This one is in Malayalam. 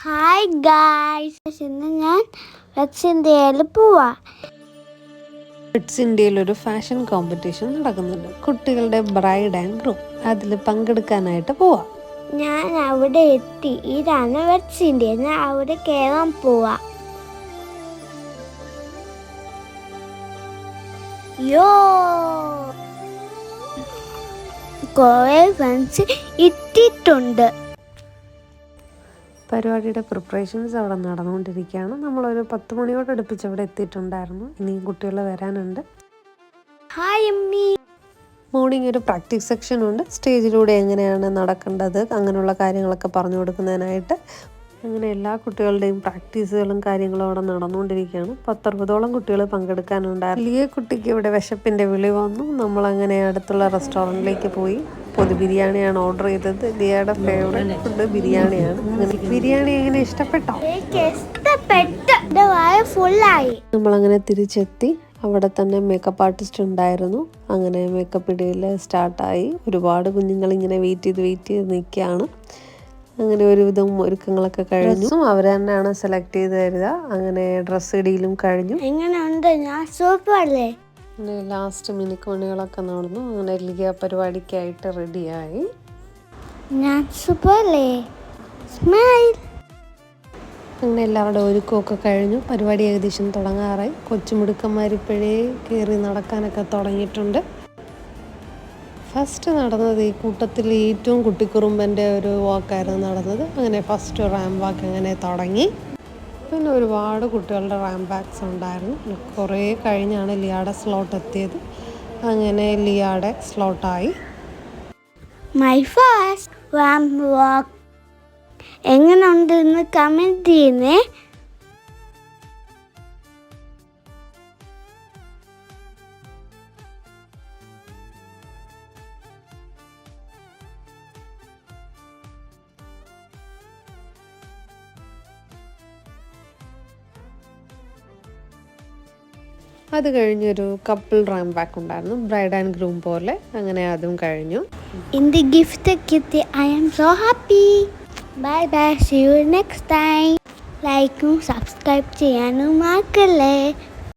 ഹായ് ഗായ്സ്, ഇന്ന് ഞാൻ റെഡ്സ് ഇന്ത്യയിൽ പോവാ. റെഡ്സ് ഇന്ത്യയിൽ ഒരു ഫാഷൻ കോമ്പറ്റീഷൻ നടക്കുന്നുണ്ട്. കുട്ടികളുടെ ബ്രൈഡ് ആൻഡ് ഗ്രൂം അതിൽ പങ്കെടുക്കാനായിട്ട് പോവാ. ഞാൻ അവിടെ എത്തി. ഇതാണ് റെഡ്സ് ഇന്ത്യ. ഞാൻ അവിടെ കയറാൻ പോവാ. യോ, കുറേ ഫ്രണ്ട്സ് എത്തിയിട്ടുണ്ട്. പരിപാടിയുടെ പ്രിപ്പറേഷൻസ് അവിടെ നടന്നുകൊണ്ടിരിക്കുകയാണ്. നമ്മളൊരു 10 മണിയോട് അടുപ്പിച്ച് അവിടെ എത്തിയിട്ടുണ്ടായിരുന്നു. ഇനിയും കുട്ടികൾ വരാനുണ്ട്. ഹായ് അമ്മി. മോർണിംഗ് ഒരു പ്രാക്ടീസ് സെക്ഷൻ ഉണ്ട്. സ്റ്റേജിലൂടെ എങ്ങനെയാണ് നടക്കേണ്ടത് അങ്ങനെയുള്ള കാര്യങ്ങളൊക്കെ പറഞ്ഞു കൊടുക്കുന്നതിനായിട്ട് അങ്ങനെ എല്ലാ കുട്ടികളുടെയും പ്രാക്ടീസുകളും കാര്യങ്ങളും അവിടെ നടന്നുകൊണ്ടിരിക്കുകയാണ്. 10-60ഓളം കുട്ടികൾ പങ്കെടുക്കാനുണ്ടായിരുന്നു. വലിയ കുട്ടിക്ക് ഇവിടെ വിശപ്പിൻ്റെ വിളി വന്നു. നമ്മളങ്ങനെ അടുത്തുള്ള റെസ്റ്റോറൻറ്റിലേക്ക് പോയി. പൊതു ബിരിയാണിയാണ് ഓർഡർ ചെയ്തത്. ലിയയുടെ ഫേവറേറ്റ് ഫുഡ് ബിരിയാണിയാണ്. ബിരിയാണി എങ്ങനെ ഇഷ്ടപ്പെട്ടോ? നമ്മളങ്ങനെ തിരിച്ചെത്തി. അവിടെ തന്നെ മേക്കപ്പ് ആർട്ടിസ്റ്റ് ഉണ്ടായിരുന്നു. അങ്ങനെ മേക്കപ്പ് ഇടയിൽ സ്റ്റാർട്ടായി. ഒരുപാട് കുഞ്ഞുങ്ങൾ ഇങ്ങനെ വെയിറ്റ് ചെയ്ത് നിൽക്കുകയാണ്. അങ്ങനെ ഒരുവിധം ഒരുക്കങ്ങളൊക്കെ കഴിഞ്ഞു. അവർ തന്നെയാണ് സെലക്ട് ചെയ്ത് തരിക. അങ്ങനെ ഡ്രസ്സ് ഇടിയിലും കഴിഞ്ഞു. എങ്ങനെയുണ്ട്? ഞാൻ സൂപ്പറല്ലേ? അങ്ങനെ ലാസ്റ്റ് മിനുക്കുമണികളൊക്കെ നടന്നു. അങ്ങനെ ലിയ പരിപാടിക്കായിട്ട് റെഡിയായി. ഞാൻ സൂപ്പറല്ലേ? സ്മൈൽ. അങ്ങനെ എല്ലാവരുടെ ഒരുക്കമൊക്കെ കഴിഞ്ഞു. പരിപാടി ഏകദേശം തുടങ്ങാറായി. കൊച്ചുമിടുക്കന്മാരിപ്പോഴേ കയറി നടക്കാനൊക്കെ തുടങ്ങിയിട്ടുണ്ട്. ഫസ്റ്റ് നടന്നത് ഈ കൂട്ടത്തിൽ ഏറ്റവും കുട്ടിക്കുറുമ്പൻ്റെ ഒരു വാക്കായിരുന്നു നടന്നത്. അങ്ങനെ ഫസ്റ്റ് റാമ്പ് വാക്ക് അങ്ങനെ തുടങ്ങി. പിന്നെ ഒരുപാട് കുട്ടികളുടെ റാമ്പ് വാക്സ് ഉണ്ടായിരുന്നു. കുറേ കഴിഞ്ഞാണ് ലിയയുടെ സ്ലോട്ട് എത്തിയത്. അങ്ങനെ ലിയയുടെ സ്ലോട്ടായി. മൈ ഫസ്റ്റ് റാമ്പ് വാക്ക് എങ്ങനെ ഉണ്ടെന്ന് കമൻറ്റ് ചെയ്യുന്നേ. അത് കഴിഞ്ഞൊരു കപ്പിൾ റാമ്പ് ബാക്ക് ഉണ്ടായിരുന്നു, ബ്രൈഡ് ആൻഡ് ഗ്രൂം പോലെ. അങ്ങനെ അതും കഴിഞ്ഞു. എൻ്റെ ഗിഫ്റ്റ് കിട്ടി. I am so happy. Bye bye, see you next time. ലൈക്കും സബ്സ്ക്രൈബ് ചെയ്യാനും മറക്കല്ലേ.